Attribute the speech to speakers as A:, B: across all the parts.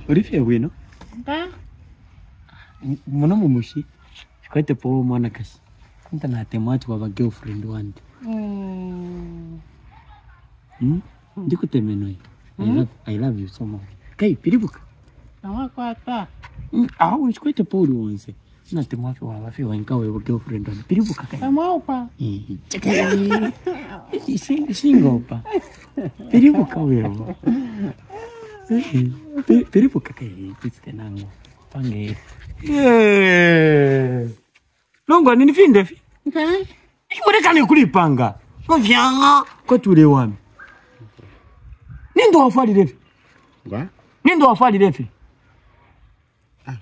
A: Urife wino? Mwana mumushi. Kwete po mwana kasi. Nta na tematu wa girlfriend wangu. Ndiko temenoi. I love you so much. Kai piribuka.
B: Nawa kwata.
A: Kwete po uonse. Na tematu wa wafi wa inkawe wa girlfriend wangu. Piribuka kai.
B: Namaupa.
A: Singopa. Piribuka wewe. Piribuka kai. Pitsike nango. Pange. Longo nini finde fi?
B: Okay.
A: Imurekane kulipanga. Ovyanga ko ture wami. Nindo wafali refi.
C: Ngwa?
A: Nindo wafali refi.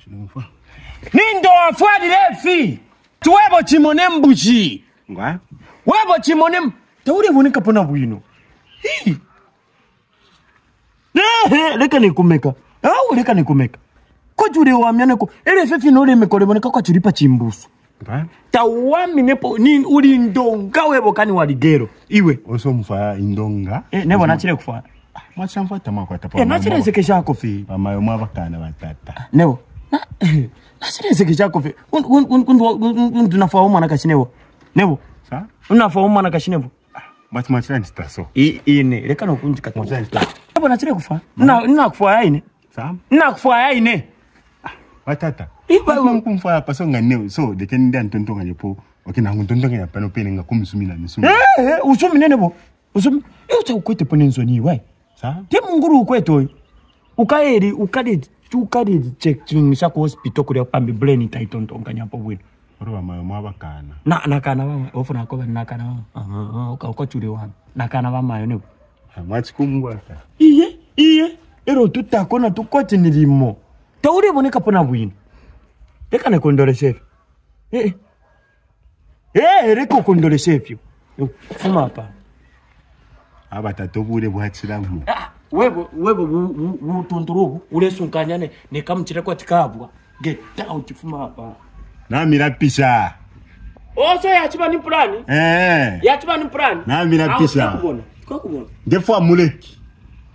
C: Shinofa.
A: Nindo wafali refi. Tuwebo chimone mbuchi.
C: Ngwa?
A: Webo chimone tauri bonika pona bwino. Hi. Leka nikumeka. Leka nikumeka. Ko ture wami aneko. Ele fefi no le mekole bonika ko turipa chimbusu.
C: Ngwa?
A: Tawami nepo ni uri ndonga webo kani waligero. Iwe.
C: Oso mfa indonga.
A: Nebo nachile kufa.
C: Mwachamfata makwata
A: nachile sekesha kofi.
C: Mamayo mwabakana batata.
A: Nebo. Nachile sekesha kofi. Unafa umana kashinevo. Nebo.
C: Sa?
A: Unafa umana kashinevo.
C: Mwachila nstaso.
A: Ine. Leka no kunjika mwachila nstaso. Nebo nachile kufa. Nina kufa ya ine.
C: Sa?
A: Nina kufa ya ine.
C: Watata. Iba kumfaya pasonga neo so de kenda ntontonga yepo. Okina ntontonga ya pano pene nga kumusumina misumi.
A: Usumi nenebo. Usumi. Ucha ukwete ponenzo ni wai.
C: Sa?
A: Te munguru ukweto. Ukade checking shako hospital kuri pambi brain itaitontonga nyapo bwino.
C: Oro mayo mwabakana.
A: Nakana mama ofuna ko nakana mama. Uka chure wana. Nakana mama yo nebo.
C: Mwachikumwa ka.
A: Iye. Ero tutakona tukote nilimo. Tauri boneka pona bwino. Leka ne kondole chef. Reko kondole chef yo. Fuma hapa.
C: Abatato bure bwachilamu.
A: Webo tondorobu ule sunkanyane ne kamchira kwa tikabwa. Get out fuma hapa.
C: Na mirapisha.
A: So ya chiba ni plani? Ya chiba ni plani?
C: Na mirapisha.
A: Kakubona.
C: Defo muleki.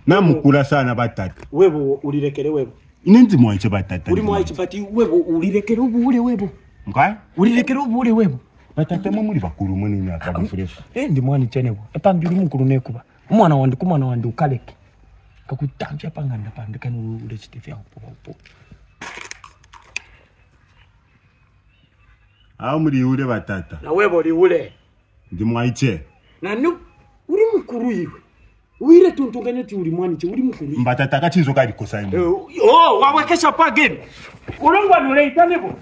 C: Na mukula sana batata.
A: Webo ulirekere webo.
C: Inenzi mwache batata.
A: Uri mwache bati webo ulirekere ubule webo.
C: Ngwa?
A: Ulirekere ubule webo.
C: Batata muri bakuru munini akabufuresha.
A: Ndi mwani chenebo. Epambi uri mukuru nekuba. Umwana wandi ukaleke. Kakutambya panganda pande kanu ule chitifya upo.
C: Muri ule batata.
A: Na webo li ule.
C: Ndi mwaiche.
A: Na nu uri mukuru iwe. Uire tuntungane ti uri mwani che uri mukuru.
C: Mbatata kachizo kali kosa ino.
A: Wawekesha pa game. Ulongwa nule itanebo.